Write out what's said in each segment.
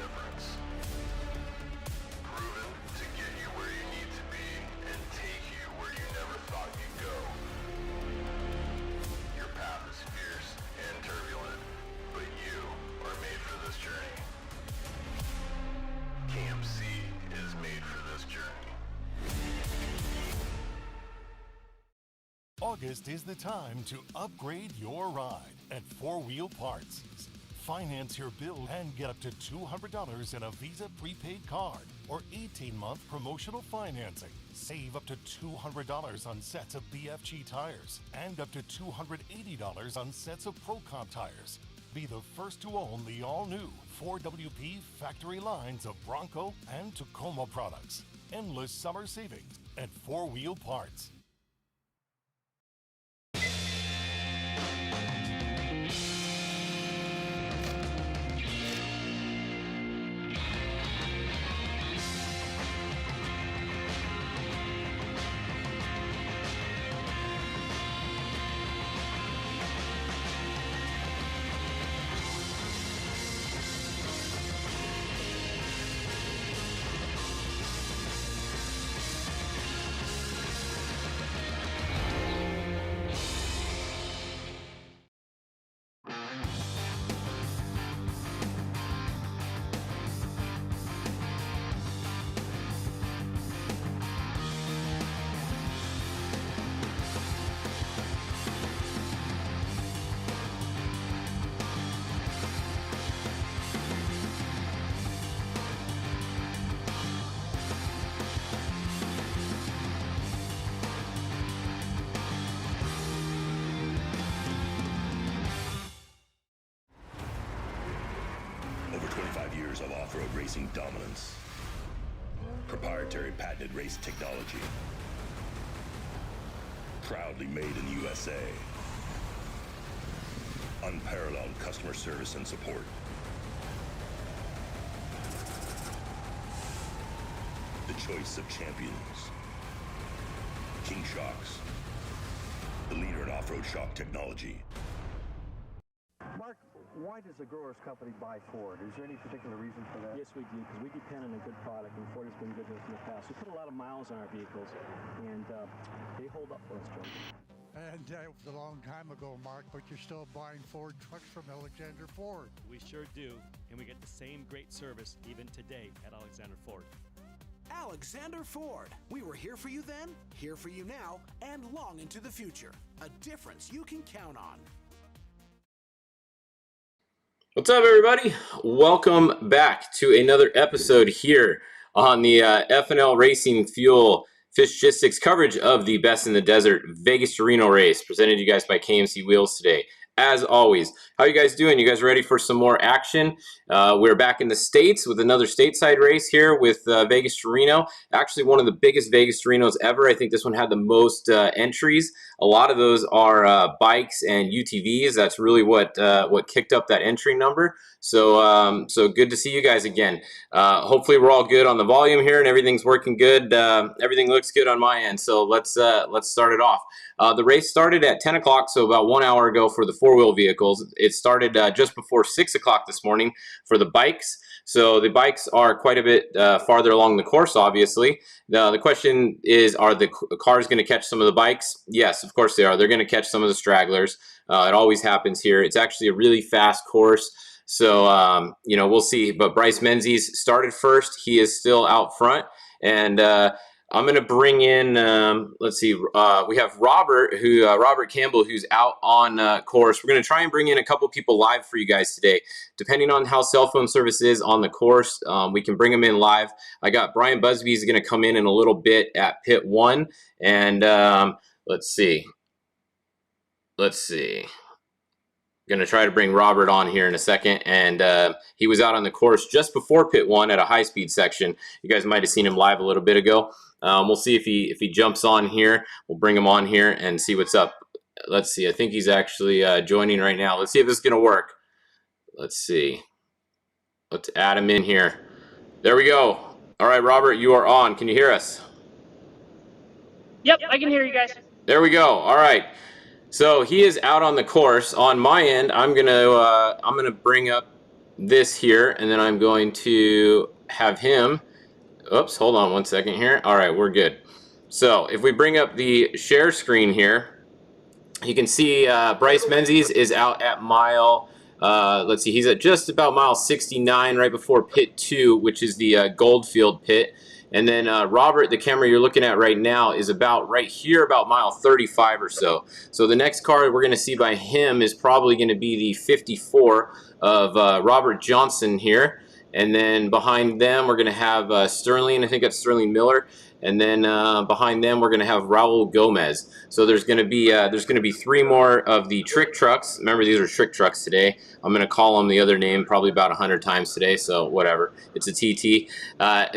difference. Proven to get you where you need to be and take you where you never thought you'd go. Your path is fierce and turbulent, but you are made for this journey. KMC is made for this journey. August is the time to upgrade your ride at 4-Wheel Parts. Finance your bill and get up to $200 in a Visa prepaid card or 18-month promotional financing. Save up to $200 on sets of BFG tires and up to $280 on sets of ProComp tires. Be the first to own the all-new 4WP factory lines of Bronco and Tacoma products. Endless summer savings at 4-Wheel Parts. Over 25 years of off-road racing dominance. Proprietary patented race technology. Proudly made in the USA. Unparalleled customer service and support. The choice of champions. King Shocks. The leader in off-road shock technology. Mark, why does the Growers Company buy Ford? Is there any particular reason for that? Yes, we do, because we depend on a good product, and Ford has been good to us in the past. We put a lot of miles on our vehicles, and they hold up for us, Joe. And it was a long time ago, Mark, but you're still buying Ford trucks from Alexander Ford. We sure do, and we get the same great service even today at Alexander Ford. Alexander Ford. We were here for you then, here for you now, and long into the future. A difference you can count on. What's up, everybody? Welcome back to another episode here on the F&L Racing Fuel Fishgistics coverage of the Best in the Desert Vegas to Reno race, presented to you guys by KMC Wheels today. As always, how you guys doing? You guys ready for some more action? We're back in the States with another stateside race here with Vegas to Reno. Actually, one of the biggest Vegas to Renos ever. I think this one had the most entries. A lot of those are bikes and UTVs. That's really what kicked up that entry number. So so good to see you guys again. Hopefully we're all good on the volume here and everything's working good. Everything looks good on my end. So let's start it off. The race started at 10 o'clock, so about 1 hour ago for the four-wheel vehicles. It started just before 6 o'clock this morning for the bikes. So the bikes are quite a bit farther along the course, obviously. The question is, are the cars going to catch some of the bikes? Yes, of course they are. They're going to catch some of the stragglers. It always happens here. It's actually a really fast course. So, you know, we'll see. But Bryce Menzies started first. He is still out front. And I'm going to bring in, let's see, we have Robert Campbell, who's out on course. We're going to try and bring in a couple people live for you guys today. Depending on how cell phone service is on the course, we can bring them in live. I got Brian Busby is going to come in a little bit at pit 1. And let's see. Going to try to bring Robert on here in a second, and he was out on the course just before pit 1 at a high-speed section. You guys might have seen him live a little bit ago. We'll see if he jumps on here. We'll bring him on here and see what's up. Let's see. I think he's actually joining right now. Let's see if this is going to work. Let's see. Let's add him in here. There we go. All right, Robert, you are on. Can you hear us? Yep, I can hear you guys. There we go. All right. So he is out on the course. On my end, I'm gonna bring up this here, and then I'm going to have him. Oops, hold on 1 second here. All right, we're good. So if we bring up the share screen here, you can see Bryce Menzies is out at mile, let's see, he's at just about mile 69 right before pit 2, which is the Goldfield pit. And then Robert, the camera you're looking at right now, is about right here, about mile 35 or so. So the next car we're going to see by him is probably going to be the 54 of Robert Johnson here. And then behind them, we're going to have Sterling. I think that's Sterling Miller. And then behind them, we're going to have Raul Gomez. So there's going to be 3 more of the trick trucks. Remember, these are trick trucks today. I'm going to call them the other name probably about 100 times today. So whatever, it's a TT.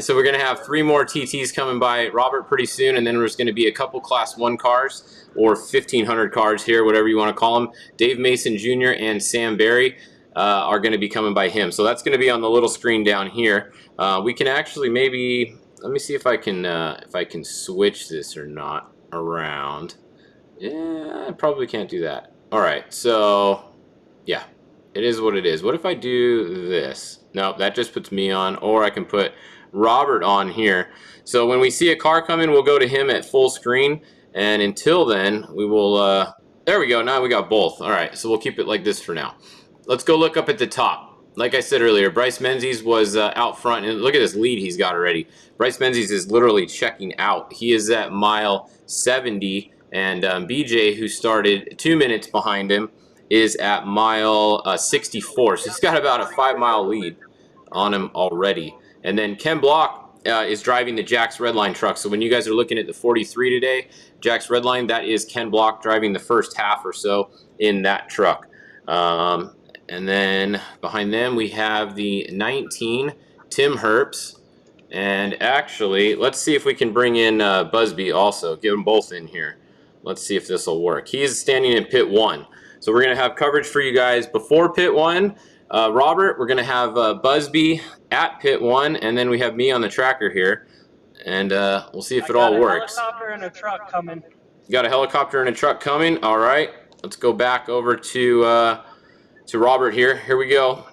So we're going to have 3 more TTs coming by Robert pretty soon, and then there's going to be a couple Class 1 cars or 1,500 cars here, whatever you want to call them. Dave Mason Jr. and Sam Barry are going to be coming by him. So that's going to be on the little screen down here. We can actually maybe. Let me see if I can switch this or not around. Yeah, I probably can't do that. All right, so yeah, it is what it is. What if I do this? Nope, that just puts me on, or I can put Robert on here. So when we see a car come in, we'll go to him at full screen, and until then, we will, there we go, now we got both. All right, so we'll keep it like this for now. Let's go look up at the top. Like I said earlier, Bryce Menzies was out front, and look at this lead he's got already. Bryce Menzies is literally checking out. He is at mile 70, and BJ, who started 2 minutes behind him, is at mile 64. So he's got about a 5-mile lead on him already. And then Ken Block is driving the Jack's Redline truck. So when you guys are looking at the 43 today, Jack's Redline, that is Ken Block driving the first half or so in that truck. And then behind them we have the 19, Tim Herps. And actually, let's see if we can bring in Busby also. Get them both in here. Let's see if this will work. He is standing in pit 1. So we're going to have coverage for you guys before pit 1. Robert, we're going to have Busby at pit 1. And then we have me on the tracker here. And we'll see if it all works. Helicopter and a truck coming. You got a helicopter and a truck coming? All right. Let's go back over to Robert here. Here we go.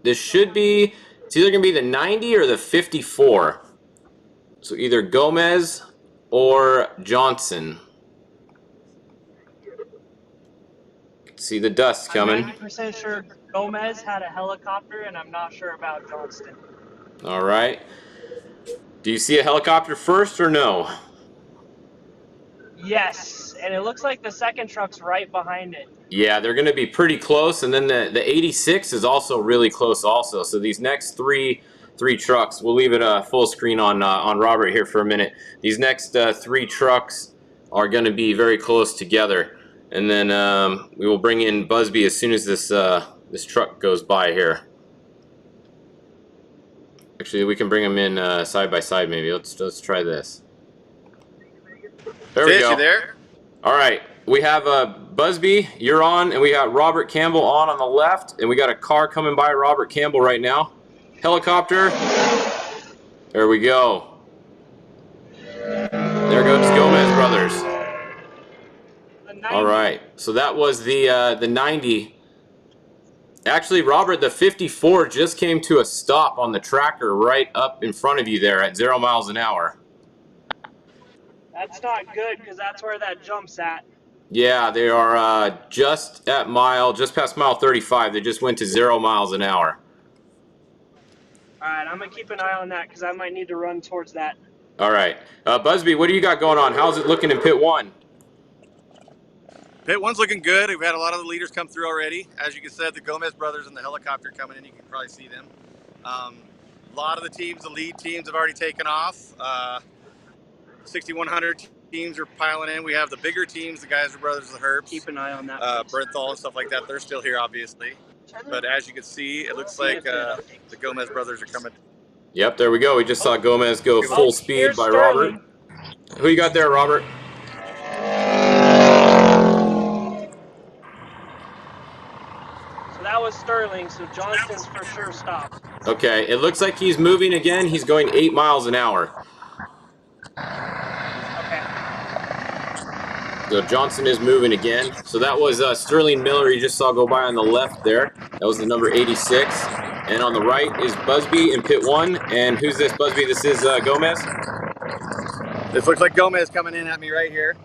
This should be, it's either going to be the 90 or the 54. So either Gomez or Johnson. See the dust coming. I'm 90% sure Gomez had a helicopter, and I'm not sure about Johnston. All right. Do you see a helicopter first or no? Yes, and it looks like the second truck's right behind it. Yeah, they're going to be pretty close, and then the 86 is also really close also. So these next three trucks, we'll leave it full screen on Robert here for a minute. These next 3 trucks are going to be very close together, and then we will bring in Busby as soon as this truck goes by here. Actually, we can bring them in side by side maybe. Let's try this. There we go. You there? All right. We have Busby, you're on, and we got Robert Campbell on the left, and we got a car coming by Robert Campbell right now. Helicopter. There we go. There goes Gomez brothers. All right. So that was the 90. Actually, Robert, the 54 just came to a stop on the tracker right up in front of you there at 0 miles an hour. That's not good, because that's where that jump's at. Yeah, they are just past mile 35. They just went to 0 miles an hour. All right, I'm going to keep an eye on that, because I might need to run towards that. All right. Busby, what do you got going on? How's it looking in pit 1? Pit 1's looking good. We've had a lot of the leaders come through already. As you can see, the Gomez brothers and the helicopter coming in. You can probably see them. A lot of the teams, the lead teams, have already taken off. 6,100 teams are piling in. We have the bigger teams, the Geyser brothers, the Herbs. Keep an eye on that. Bernthal and stuff like that. They're still here, obviously. But as you can see, it looks like the Gomez brothers are coming. Yep, there we go. We just saw Gomez go full speed by Robert. Who you got there, Robert? So that was Sterling, so Johnston's for sure stopped. Okay, it looks like he's moving again. He's going 8 miles an hour. Okay. So Johnson is moving again. So that was Sterling Miller you just saw go by on the left there. That was the number 86. And on the right is Busby in pit 1. And who's this, Busby? This is Gomez? This looks like Gomez coming in at me right here.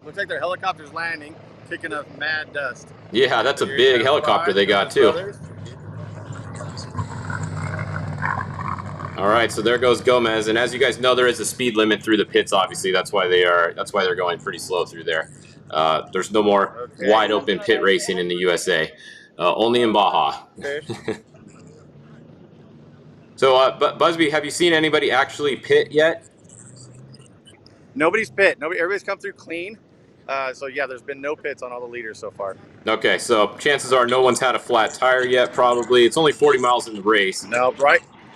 Looks like their helicopter's landing, kicking up mad dust. Yeah, that's a big helicopter they got too. All right, so there goes Gomez, and as you guys know, there is a speed limit through the pits. Obviously, that's why they're going pretty slow through there. There's no more wide open pit racing in the USA, only in Baja. Okay. So, Busby, have you seen anybody actually pit yet? Nobody's pit. Everybody's come through clean. So yeah, there's been no pits on all the leaders so far. Okay, so chances are no one's had a flat tire yet. Probably it's only 40 miles in the race. No,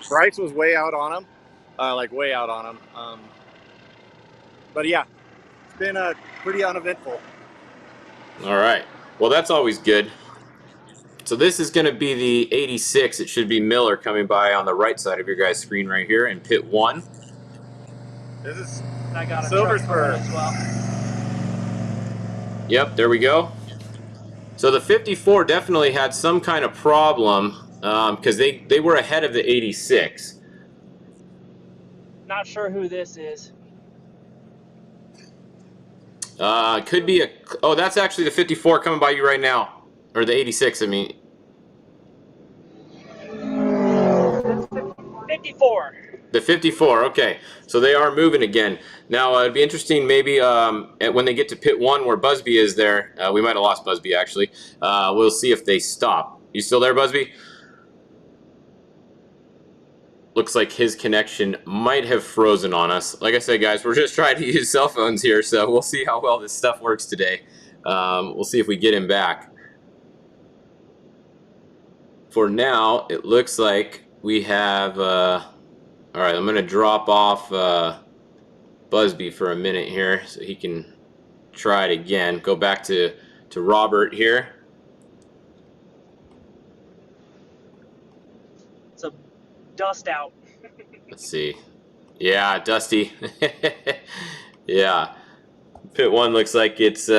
Bryce was way out on him, like way out on him. But yeah, it's been pretty uneventful. All right, well that's always good. So this is going to be the 86. It should be Miller coming by on the right side of your guys' screen right here in pit 1. This is I got a Silver truck Spur as well. Yep, there we go. So the 54 definitely had some kind of problem because they were ahead of the 86. Not sure who this is. Could be a... Oh, that's actually the 54 coming by you right now. Or the 86, I mean. 54. The 54, okay. So they are moving again. Now, it'd be interesting maybe when they get to pit 1 where Busby is there. We might have lost Busby, actually. We'll see if they stop. You still there, Busby? Looks like his connection might have frozen on us. Like I said, guys, we're just trying to use cell phones here, so we'll see how well this stuff works today. We'll see if we get him back. For now, it looks like we have... all right, I'm going to drop off Busby for a minute here so he can try it again. Go back to Robert here. It's a dust out. Let's see. Yeah, Dusty. Yeah. Pit 1 looks like it's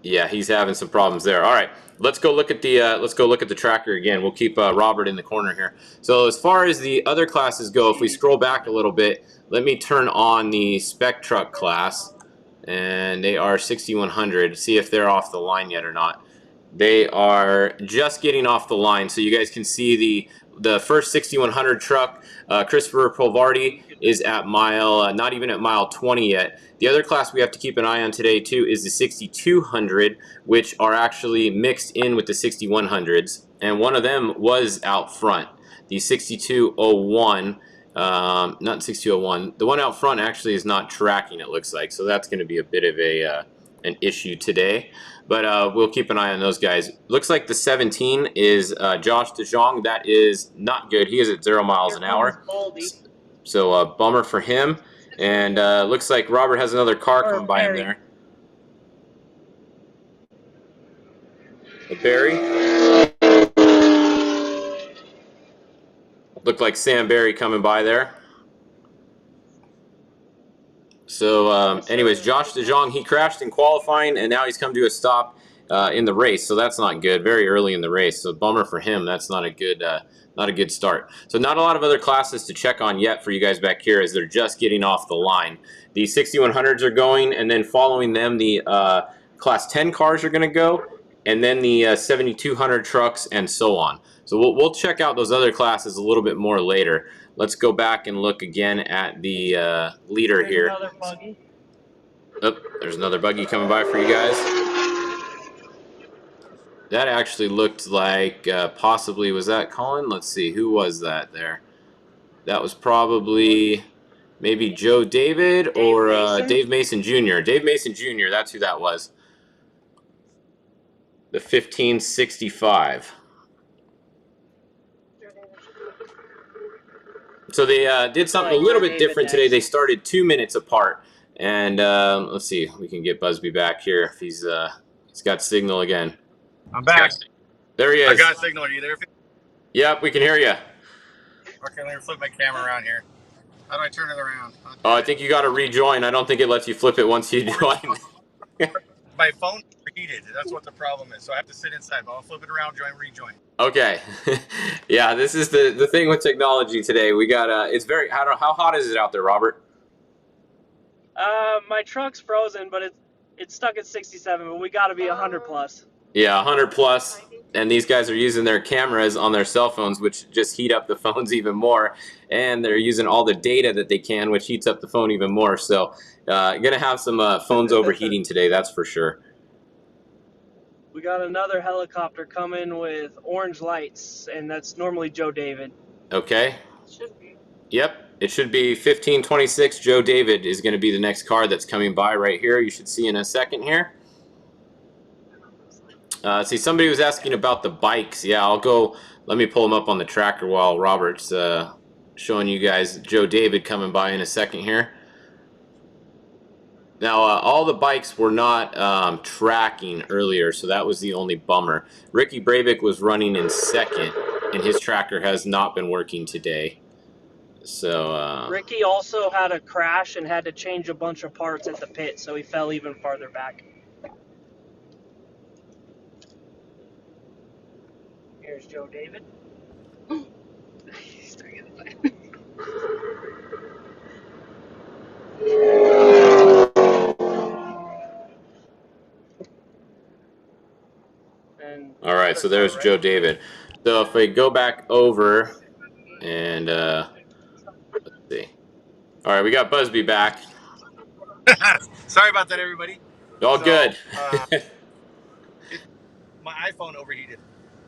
yeah, he's having some problems there. All right. Let's go look at the tracker again. We'll keep Robert in the corner here. So as far as the other classes go, if we scroll back a little bit, let me turn on the spec truck class, and they are 6100. See if they're off the line yet or not. They are just getting off the line, so you guys can see the first 6100 truck. Christopher Polvardi is at mile, not even at mile 20 yet. The other class we have to keep an eye on today too is the 6200, which are actually mixed in with the 6100s, and one of them was out front. The 6201, not 6201, the one out front actually is not tracking, it looks like, so that's going to be a bit of an issue today. But we'll keep an eye on those guys. Looks like the 17 is Josh DeJong. That is not good. He is at 0 miles an hour. So bummer for him. And looks like Robert has another car coming by him there. Barry. Looked like Sam Barry coming by there. So anyways, Josh DeJong, he crashed in qualifying, and now he's come to a stop in the race. So that's not good. Very early in the race. So bummer for him. That's not a good start. So not a lot of other classes to check on yet for you guys back here, as they're just getting off the line. The 6100s are going, and then following them, the Class 10 cars are going to go, and then the 7200 trucks, and so on. So we'll check out those other classes a little bit more later. Let's go back and look again at the leader here. Another buggy. Oh, there's another buggy coming by for you guys. That actually looked like possibly, was that Colin? Let's see, who was that there? That was probably maybe Joe David or Dave Mason Jr. Dave Mason Jr., that's who that was. The 1565. So they did something a little bit different today. They started 2 minutes apart. And let's see, we can get Busby back here if he's got signal again. I'm back. There he is. I got signal. Are you there? Yep, we can hear you. Okay, let me flip my camera around here. How do I turn it around? Oh, I think you got to rejoin. I don't think it lets you flip it once you join. My phone overheated. That's what the problem is. So I have to sit inside. But I'll flip it around, rejoin. Okay. Yeah, this is the thing with technology today. We got it's very how hot is it out there, Robert? My truck's frozen, but it's stuck at 67, but we got to be 100 plus. Yeah, 100 plus. And these guys are using their cameras on their cell phones, which just heat up the phones even more. And they're using all the data that they can, which heats up the phone even more. So, gonna have some phones overheating today, that's for sure. We got another helicopter coming with orange lights, and that's normally Joe David. Okay. Should be. Yep, it should be 1526. Joe David is going to be the next car that's coming by right here. You should see in a second here. See, somebody was asking about the bikes. Yeah, I'll go. Let me pull them up on the tracker while Robert's showing you guys Joe David coming by in a second here. Now, all the bikes were not tracking earlier, so that was the only bummer. Ricky Brabik was running in second, and his tracker has not been working today. So Ricky also had a crash and had to change a bunch of parts at the pit, so he fell even farther back. Here's Joe David. He's doing it. All right, so there's Joe David. So if we go back over and let's see. All right, we got Busby back. Sorry about that, everybody. All good. My iPhone overheated.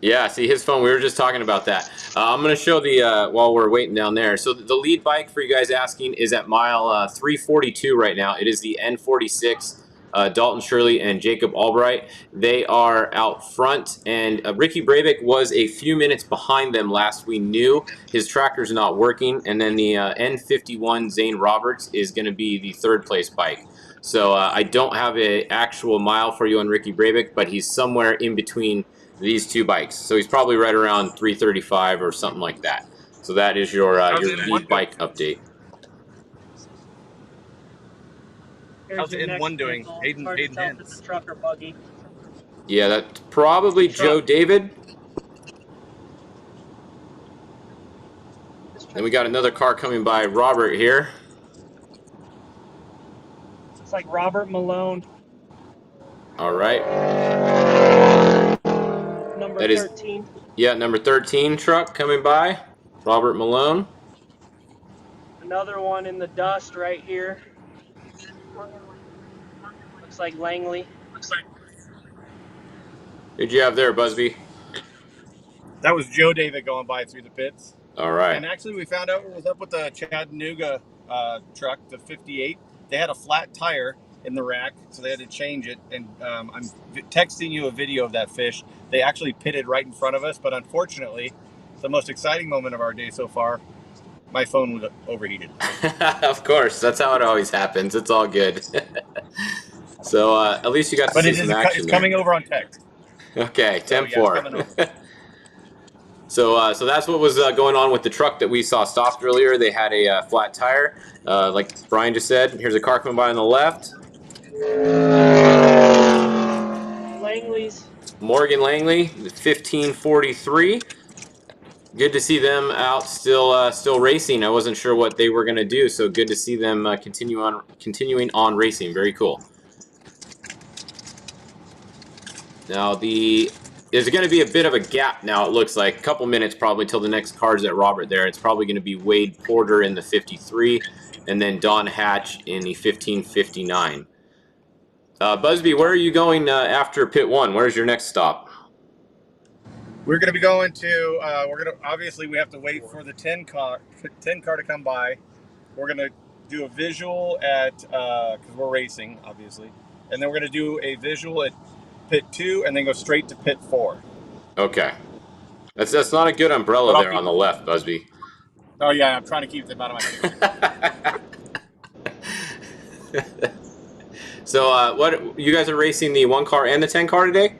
Yeah, see his phone. We were just talking about that. I'm going to show the while we're waiting down there. So the lead bike for you guys asking is at mile 342 right now. It is the N46. Dalton Shirley and Jacob Albright. They are out front, and Ricky Brabik was a few minutes behind them last we knew. His tracker's not working, and then the N51 Zane Roberts is going to be the third place bike. So I don't have an actual mile for you on Ricky Brabik, but he's somewhere in between these two bikes. So he's probably right around 335 or something like that. So that is your lead bike update. How's the N1 doing? Hayden Hens. Truck or buggy. Yeah, that's probably Joe David. Then we got another car coming by Robert here. It's like Robert Malone. All right. Number that 13. Is, yeah, number 13 truck coming by. Robert Malone. Another one in the dust right here. Looks like Langley. Who'd you have there, Busby? That was Joe David going by through the pits. All right. And actually, we found out what was up with the Chattanooga truck, the 58. They had a flat tire in the rack, so they had to change it. And I'm texting you a video of that fish. They actually pitted right in front of us, but unfortunately, the most exciting moment of our day so far, my phone was overheated. Of course, that's how it always happens. It's all good. So at least you got to see some action. It's coming over on text. Okay, 10-4. So that's what was going on with the truck that we saw stopped earlier. They had a flat tire, like Brian just said. Here's a car coming by on the left. Langley's. Morgan Langley, 1543. Good to see them out still racing. I wasn't sure what they were going to do, so good to see them continuing on racing. Very cool. Now there's going to be a bit of a gap now. It looks like a couple minutes probably till the next car's at Robert there. It's probably going to be Wade Porter in the 53, and then Don Hatch in the 1559. Busby, where are you going after pit 1? Where's your next stop? We're going to be going to. Obviously we have to wait for the 10 car to come by. We're going to do a visual at because we're racing, obviously, and then we're going to do a visual at pit 2 and then go straight to pit 4. Okay, that's not a good umbrella there on the left, Busby. Oh yeah, I'm trying to keep them out of my face. So what you guys are racing the 1 car and the 10 car today?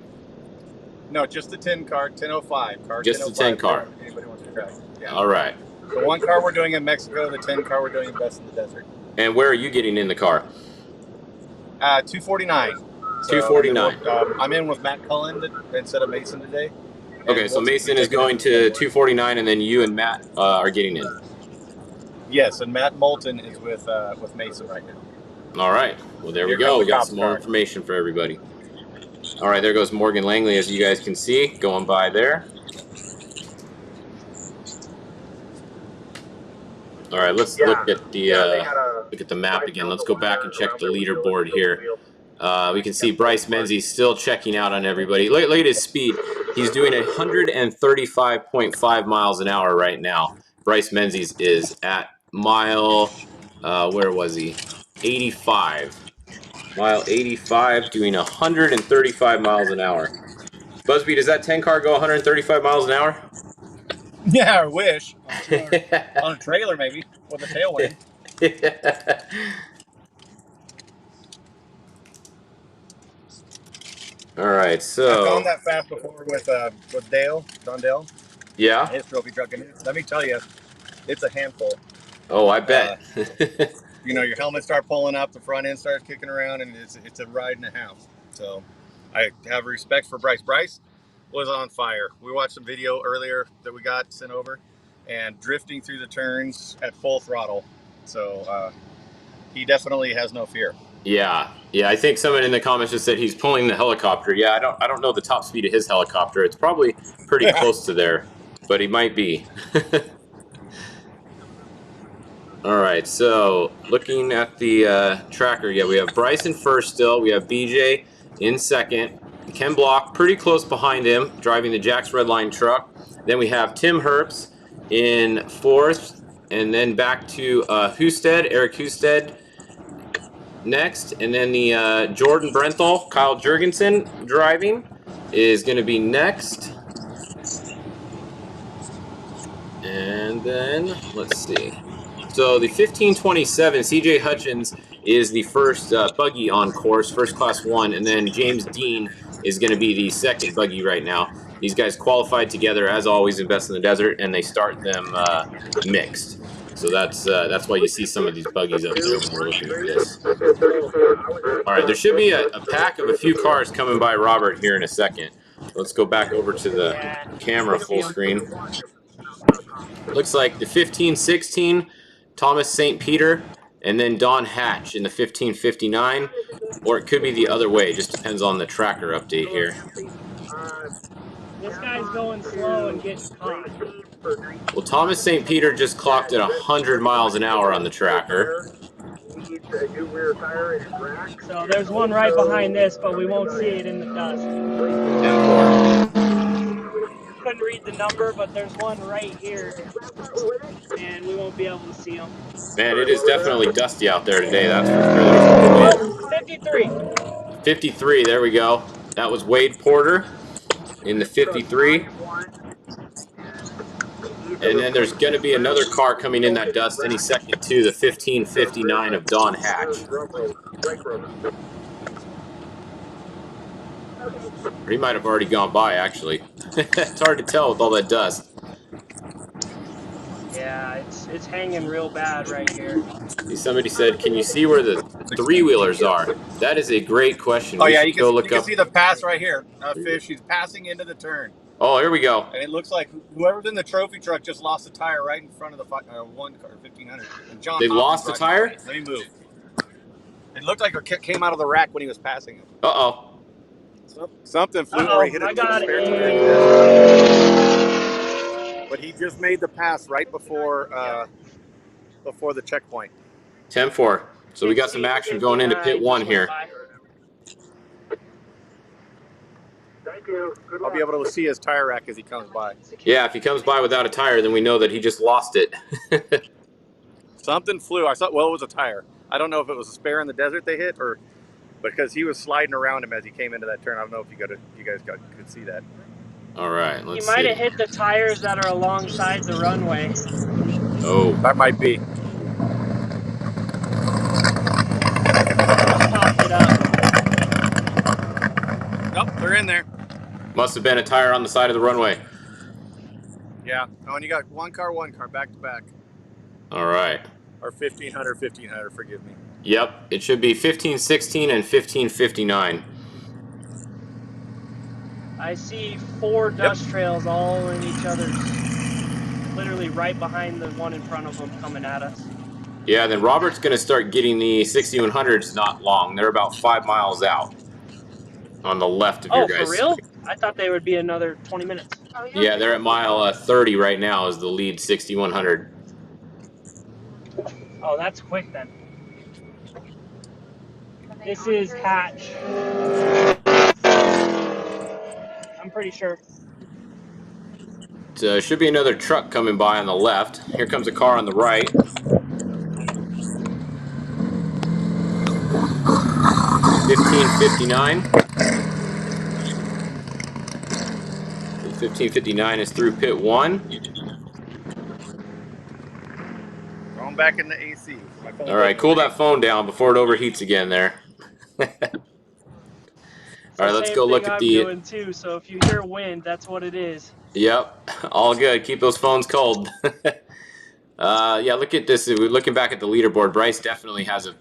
No, just the 10 car, 1005 car. Just the 10 car. Anybody wants to try? Yeah. All right. The 1 car we're doing in Mexico, the 10 car we're doing in Best in the Desert. And where are you getting in the car? 249. So 249. I'm in with Matt Cullen instead of Mason today. Okay, so Mason is going to 249, and then you and Matt are getting in. Yes, and Matt Moulton is with Mason right now. All right. Well, there we go. We got some more information for everybody. All right, there goes Morgan Langley, as you guys can see, going by there. All right, let's look at the map again. Let's go back and check the leaderboard here. We can see Bryce Menzies still checking out on everybody. Look at his speed. He's doing 135.5 miles an hour right now. Bryce Menzies is at mile, where was he? 85. Mile 85, doing 135 miles an hour. Busby, does that 10 car go 135 miles an hour? Yeah, I wish. On a trailer, maybe, with a tailwind. All right, so I've gone that fast before with Dale, Don Dale. Yeah. His trophy truck, and let me tell you, it's a handful. Oh, I bet. You know, your helmet start pulling up, the front end starts kicking around, and it's a ride and a half. So I have respect for Bryce. Bryce was on fire. We watched some video earlier that we got sent over, and drifting through the turns at full throttle. So he definitely has no fear. Yeah. I think someone in the comments just said he's pulling the helicopter. Yeah, I don't know the top speed of his helicopter. It's probably pretty close to there, but he might be. All right, so looking at the tracker, yeah, we have Bryce in first still. We have BJ in second. Ken Block pretty close behind him, driving the Jack's Redline truck. Then we have Tim Herbst in fourth, and then back to Eric Husted next. And then the Jordan Brenthal, Kyle Jurgensen driving is going to be next. And then, let's see. So the 1527, CJ Hutchins is the first buggy on course, first class 1, and then James Dean is going to be the second buggy right now. These guys qualified together, as always, in Best in the Desert, and they start them mixed. So that's why you see some of these buggies up there when we're looking at this. All right, there should be a pack of a few cars coming by Robert here in a second. Let's go back over to the camera full screen. Looks like the 1516, Thomas St. Peter, and then Don Hatch in the 1559, or it could be the other way. It just depends on the tracker update here. This guy's going slow and getting caught. Well, Thomas St. Peter just clocked at 100 miles an hour on the tracker. So there's one right behind this, but we won't see it in the dust. 10-4. Couldn't read the number, but there's one right here, and we won't be able to see him. Man, it is definitely dusty out there today. That's for sure. 53. 53, there we go. That was Wade Porter in the 53. And then there's going to be another car coming in that dust any second too, the 1559 of Don Hatch. Or he might have already gone by, actually. It's hard to tell with all that dust. Yeah, it's hanging real bad right here. Somebody said, can you see where the three-wheelers are? That is a great question. Oh, yeah, you can see the pass right here. Fish, he's passing into the turn. Oh, here we go. And it looks like whoever's in the trophy truck just lost a tire right in front of the one car, 1500. And John they lost a tire? Let me move. It looked like it came out of the rack when he was passing him. Uh-oh. Something flew where he hit it. I got it. But he just made the pass right before the checkpoint. 10-4. So we got some action going into pit 1 here. Thank you. Good I'll be able to see his tire rack as he comes by. Yeah, if he comes by without a tire, then we know that he just lost it. Something flew. I thought, well, it was a tire. I don't know if it was a spare in the desert they hit, or because he was sliding around him as he came into that turn. I don't know if you guys could see that. All right, let's see. He might have hit the tires that are alongside the runway. Oh, that might be. Popped it up. Nope, they're in there. Must have been a tire on the side of the runway. Yeah. Oh, and you got one car, back to back. All right. Or 1500, forgive me. Yep, it should be 1516 and 1559. I see 4 dust trails all in each other's, literally right behind the one in front of them coming at us. Yeah, then Robert's going to start getting the 6100s not long. They're about 5 miles out on the left of your guys. Oh, for real? I thought they would be another 20 minutes. Yeah, they're at mile 30 right now as the lead 6100. Oh, that's quick then. This is Hatch. I'm pretty sure. So should be another truck coming by on the left. Here comes a car on the right. 1559. 1559 is through pit 1. Going back in the AC. All right, cool that phone down before it overheats again there. All right, let's go look at the... I'm doing too, so if you hear wind, that's what it is. Yep, all good. Keep those phones cold. Yeah, look at this. We're looking back at the leaderboard. Bryce definitely has a...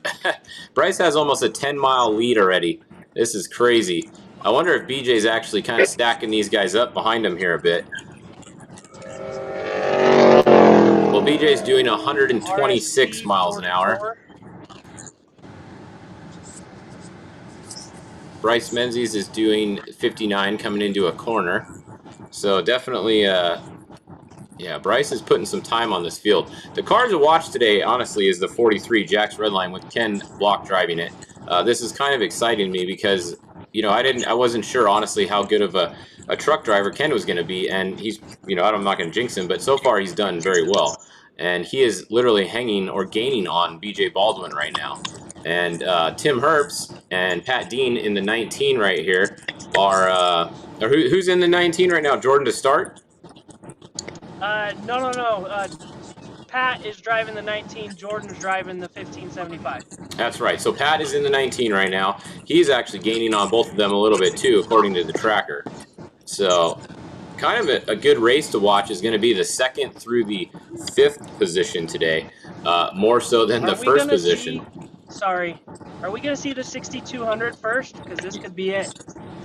Bryce has almost a 10-mile lead already. This is crazy. I wonder if BJ's actually kind of stacking these guys up behind him here a bit. Well, BJ's doing 126 miles an hour. Bryce Menzies is doing 59 coming into a corner. So definitely, yeah, Bryce is putting some time on this field. The car to watch today, honestly, is the 43 Jack's Redline with Ken Block driving it. This is kind of exciting me because, you know, I wasn't sure, honestly, how good of a truck driver Ken was going to be. And he's, you know, I'm not going to jinx him, but so far he's done very well. And he is literally hanging or gaining on BJ Baldwin right now. And Tim Herbst and Pat Dean in the 19 right here are who's in the 19 right now? Jordan to start? No. Pat is driving the 19. Jordan's driving the 1575. That's right. So Pat is in the 19 right now. He's actually gaining on both of them a little bit too, according to the tracker. So kind of a good race to watch is going to be the 2nd through the 5th position today, more so than the 1st position. Are we going to see the 6200 first? Because this could be it.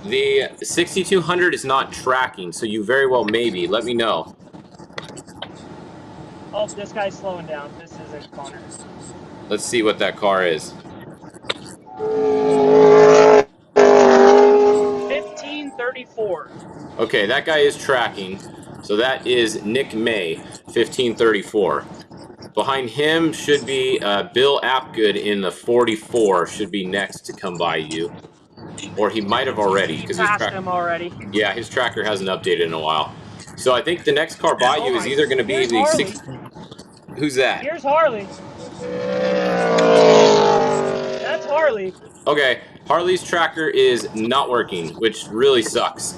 The 6200 is not tracking, so you very well may be. Let me know. Oh, this guy's slowing down. This is a corner. Let's see what that car is. 1534. Okay, that guy is tracking. So that is Nick May, 1534. Behind him should be Bill Apgood in the 44. Should be next to come by you. Or he might have already. You passed him already. Yeah, his tracker hasn't updated in a while. So I think the next car by you is either going to be the 6... Who's that? Here's Harley. That's Harley. Okay, Harley's tracker is not working, which really sucks.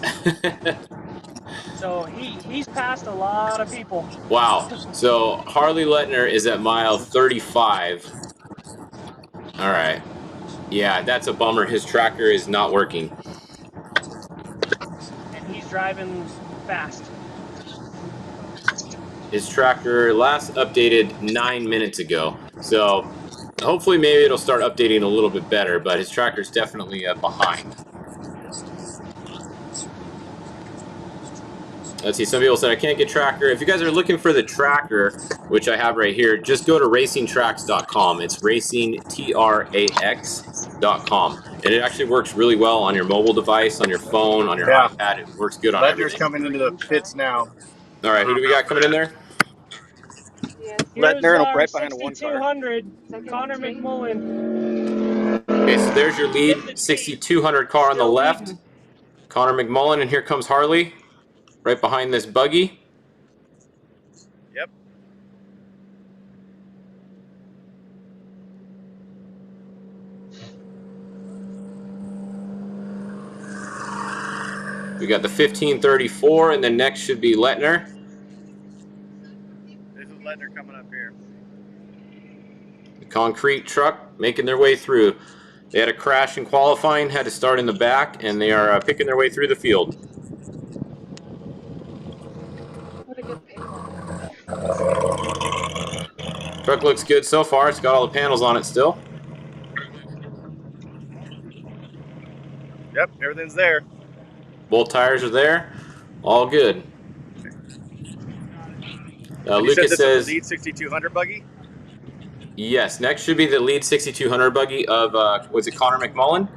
So he's passed a lot of people. Wow. So Harley Lettner is at mile 35. All right. Yeah, that's a bummer. His tracker is not working. And he's driving fast. His tracker last updated 9 minutes ago. So hopefully maybe it'll start updating a little bit better, but his tracker's definitely behind. Let's see, some people said I can't get tracker. If you guys are looking for the tracker, which I have right here, just go to racingtrax.com. It's racingtrax.com. And it actually works really well on your mobile device, on your phone, on your iPad. It works good on everything. Ledger's coming into the pits now. All right, who do we got coming in there? Ledner and right behind a 6200, Connor McMullen. Okay, so there's your lead, 6200 car on the left. Connor McMullen, and here comes Harley. Right behind this buggy. Yep. We got the 1534, and then next should be Lettner. This is Ledner coming up here. The concrete truck making their way through. They had a crash in qualifying, had to start in the back, and they are picking their way through the field. What a good pick. Truck looks good so far. It's got all the panels on it still. Yep, everything's there. Both tires are there. All good. You said Lucas this says, is the lead 6200 buggy? yes, next should be the lead 6200 buggy of, was it Connor McMullen?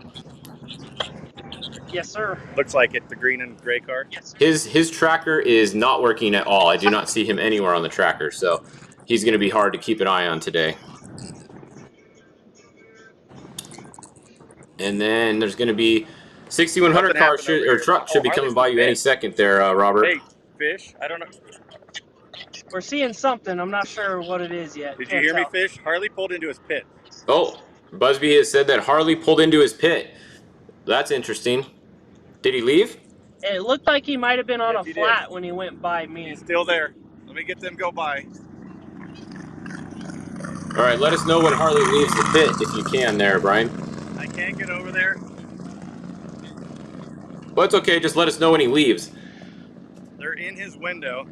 Yes, sir. Looks like it, the green and gray car. Yes. His tracker is not working at all. I do not see him anywhere on the tracker, so he's going to be hard to keep an eye on today. And then there's going to be 6100 car truck should be coming by you any second there, Robert. Hey, Fish, I don't know. We're seeing something. I'm not sure what it is yet. Did you hear me, Fish? Harley pulled into his pit. Oh, Busby has said that Harley pulled into his pit. That's interesting. Did he leave? It looked like he might have been on a flat when he went by me. He's still there. Let me get them go by. All right, let us know when Harley leaves the pit if you can there, Brian. I can't get over there. Well, it's okay. Just let us know when he leaves. They're in his window.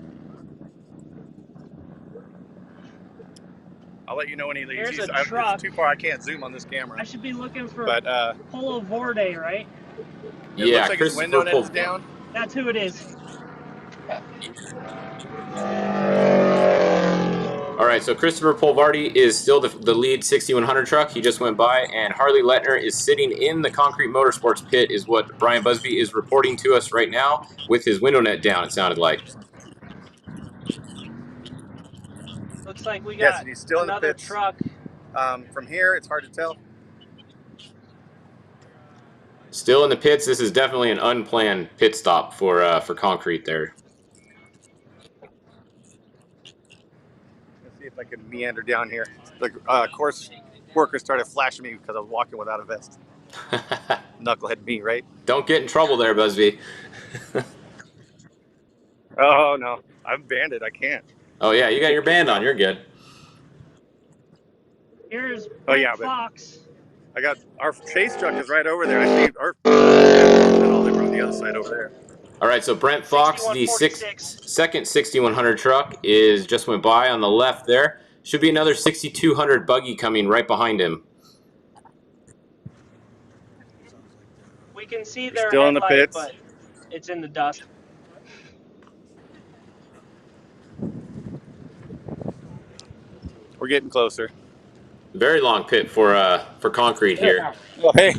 I'll let you know when he leaves. There's a truck. It's too far. I can't zoom on this camera. I should be looking for but, Polo Vorde, right? It looks like his window net is down. That's who it is. All right, so Christopher Polvardi is still the lead 6100 truck. He just went by, and Harley Lettner is sitting in the Concrete Motorsports pit, is what Brian Busby is reporting to us right now with his window net down, it sounded like. Looks like we got he's still another in the pits. truck. From here, it's hard to tell. Still in the pits. This is definitely an unplanned pit stop for Concrete there. Let's see if I can meander down here. The course workers started flashing me because I was walking without a vest. Knucklehead me, right? Don't get in trouble there, Busby. Oh, no. I'm banded. I can't. Oh, yeah, you got your band on. You're good. Here's Fox. I got our chase truck is right over there. I see our all the way on the other side over there. All right, so Brent Fox, the second 6100 truck, just went by on the left there. Should be another 6200 buggy coming right behind him. We can see their still in the pits, but it's in the dust. We're getting closer. Very long pit for Concrete here. Well, hey,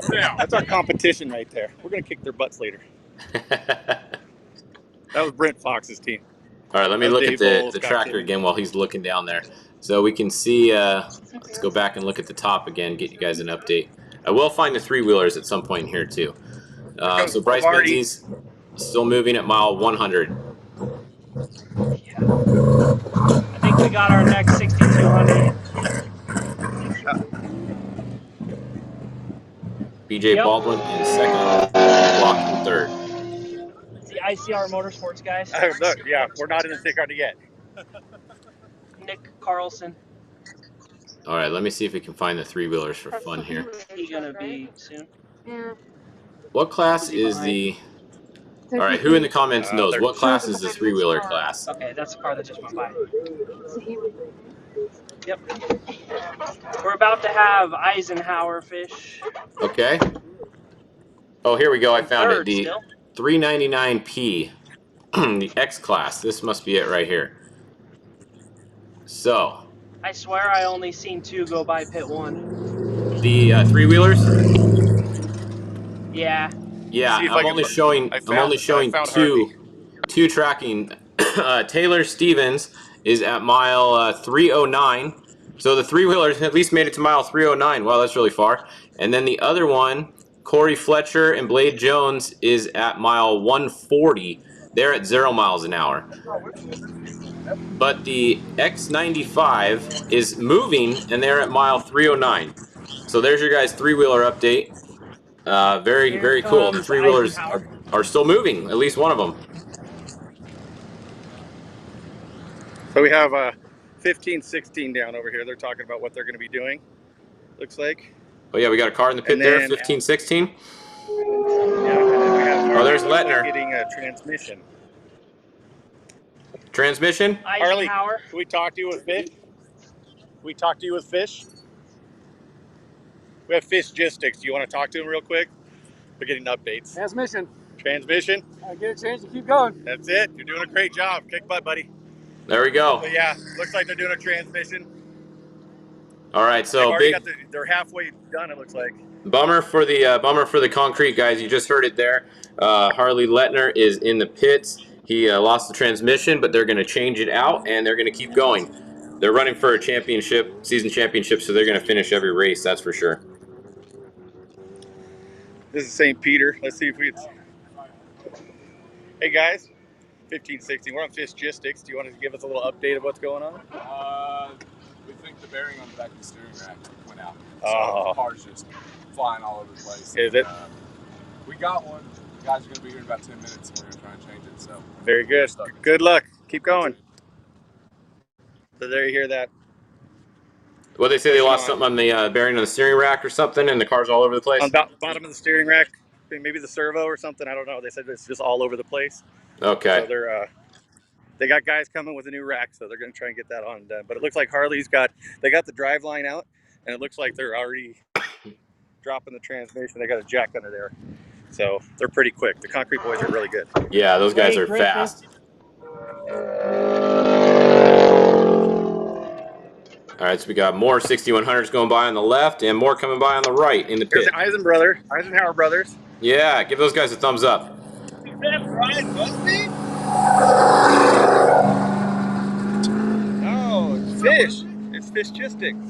that's our competition right there. We're gonna kick their butts later. That was Brent Fox's team. All right, let me look at the tractor again while he's looking down there. So we can see, let's go back and look at the top again, get you guys an update. I will find the three-wheelers at some point here too. So Bryce Benzies still moving at mile 100. I think we got our next 6200. BJ Baldwin in second, Block in third. It's the ICR Motorsports guys. Yeah, we're not in the thick already yet. Nick Carlson. All right, let me see if we can find the three-wheelers for fun here. He's gonna be soon. Yeah. What class is the... All right, who in the comments knows? What class is the three-wheeler class? Okay, that's the car that just went by. Yep. We're about to have Eisenhower Fish. Okay. Oh, here we go. I found it. The still. 399P, the X class. This must be it right here. So. I swear I only seen two go by pit one. The three-wheelers? Yeah. Yeah, I'm only showing two tracking. Taylor Stevens is at mile 309. So the three-wheelers at least made it to mile 309. Wow, that's really far. And then the other one, Corey Fletcher and Blade Jones, is at mile 140. They're at 0 miles an hour. But the X95 is moving, and they're at mile 309. So there's your guys' three-wheeler update. Very, very cool. The three-wheelers are still moving, at least one of them. So we have 1516 down over here. They're talking about what they're going to be doing, looks like. Oh, yeah, we got a car in the pit there, 1516. Yeah, and then we have oh, there's Lettner. Getting a transmission. Transmission? Harley, can we talk to you with Fish? we talk to you with Fish? We have Fishgistics. Do you want to talk to him real quick? We're getting updates. Transmission. Transmission? I get a chance to keep going. That's it. You're doing a great job. Kick butt, buddy. There we go. So yeah, looks like they're doing a transmission. All right, They've so already big got they're halfway done, it looks like. bummer for the concrete guys. You just heard it there. Harley Letner is in the pits. He lost the transmission, but they're going to change it out and they're going to keep going. They're running for a championship, season championship, so they're going to finish every race. That's for sure. This is St. Peter. Let's see if we. Hey guys, 1560. We're on Fishgistics. Do you want to give us a little update of what's going on? We think the bearing on the back of the steering rack went out. So Oh. the car's just flying all over the place. Is it? We got one. The guys are going to be here in about 10 minutes, and we're going to try and change it. So Very good. Good luck. Keep going. So there you hear that. Well, they say they lost something on the bearing on the steering rack or something, and the car's all over the place. On the bottom of the steering rack, maybe the servo or something. I don't know. They said it's just all over the place. Okay. So they got guys coming with a new rack, so they're going to try and get that on done. But it looks like Harley's got the drive line out, and it looks like they're already dropping the transmission. They got a jack under there, so they're pretty quick. The concrete boys are really good. Yeah, those guys are fast. All right, so we got more 6100s going by on the left and more coming by on the right in the pit. Here's the Eisenhower brothers. Yeah, give those guys a thumbs up. Is that Brian Busby? No, it's Fish. It's Fishgistics.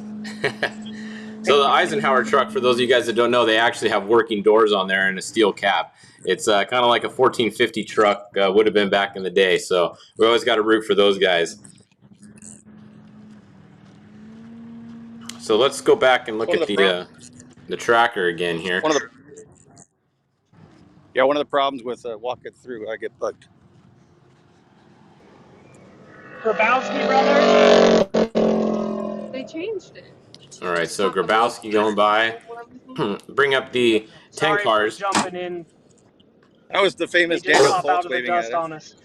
So the Eisenhower truck, for those of you guys that don't know, they actually have working doors on there and a steel cap. It's kind of like a 1450 truck would have been back in the day. So we always got to root for those guys. So let's go back and look at the tracker again here. One of the problems with walking through, I get bugged. Grabowski brothers. They changed it. All right, so Grabowski going by. Bring up the 10 cars. Jumping in. That was the famous They just Daniel hop out Foltz of the waving dust at on us. us.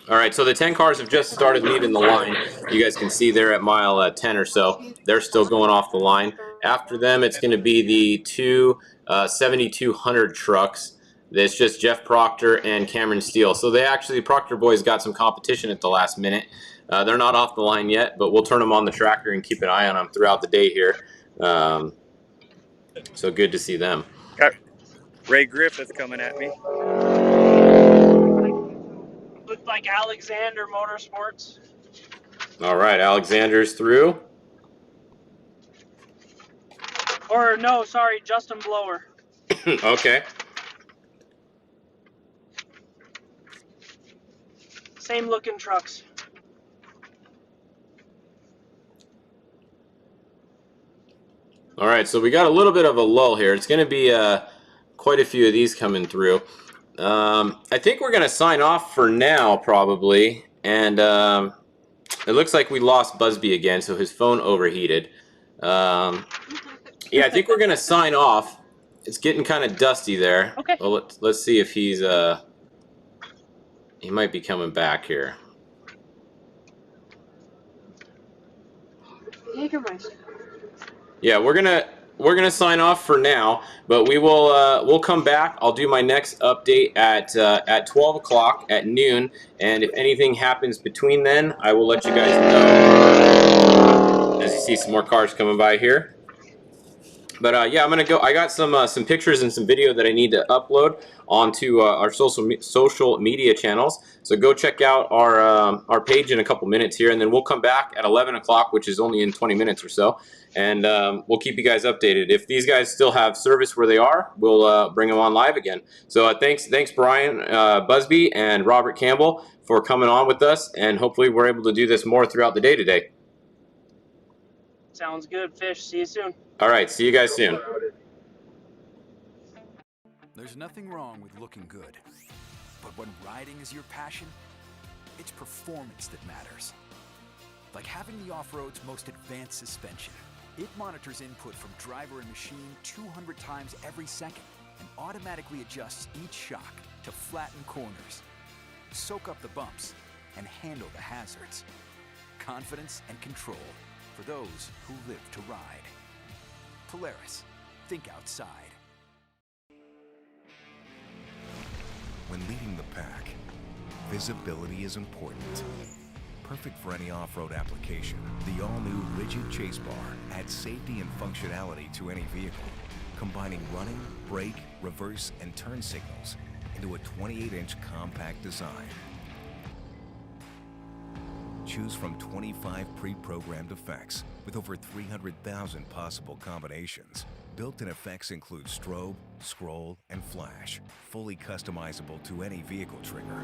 All right, so the 10 cars have just started leaving the line. You guys can see they're at mile 10 or so. They're still going off the line. After them, it's going to be the two 7200 trucks. It's just Jeff Proctor and Cameron Steele. So the Proctor boys got some competition at the last minute. They're not off the line yet, but we'll turn them on the tracker and keep an eye on them throughout the day here. So good to see them. Got Ray Griffith coming at me. Looked like Alexander Motorsports. All right, Alexander's through. Or no, sorry, Justin Blower. Okay. Same looking trucks. All right, so we got a little bit of a lull here. It's going to be quite a few of these coming through. I think we're going to sign off for now, probably. And it looks like we lost Busby again, so his phone overheated. Yeah, I think we're going to sign off. It's getting kind of dusty there. Okay. Well, let's see if he's... he might be coming back here. Jägermeister. Yeah, we're gonna sign off for now, but we'll come back. I'll do my next update at 12 o'clock at noon, and if anything happens between then, I will let you guys know. As you see, some more cars coming by here. But yeah, I'm gonna go. I got some pictures and some video that I need to upload onto our social media channels. So go check out our page in a couple minutes here, and then we'll come back at 11 o'clock, which is only in 20 minutes or so, and we'll keep you guys updated. If these guys still have service where they are, we'll bring them on live again. So thanks Brian Busby and Robert Campbell for coming on with us, and hopefully we're able to do this more throughout the day today. Sounds good, Fish. See you soon. All right, see you guys soon. There's nothing wrong with looking good, but when riding is your passion, it's performance that matters. Like having the off-road's most advanced suspension. It monitors input from driver and machine 200 times every second and automatically adjusts each shock to flatten corners, soak up the bumps, and handle the hazards. Confidence and control for those who live to ride. Polaris, think outside. When leading the pack, visibility is important. Perfect for any off-road application, the all-new rigid chase bar adds safety and functionality to any vehicle, combining running, brake, reverse, and turn signals into a 28-inch compact design. Choose from 25 pre-programmed effects with over 300,000 possible combinations. Built-in effects include strobe, scroll, and flash, fully customizable to any vehicle trigger.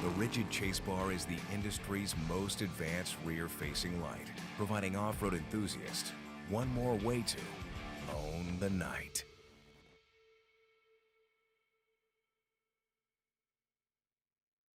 The rigid chase bar is the industry's most advanced rear-facing light, providing off-road enthusiasts one more way to own the night.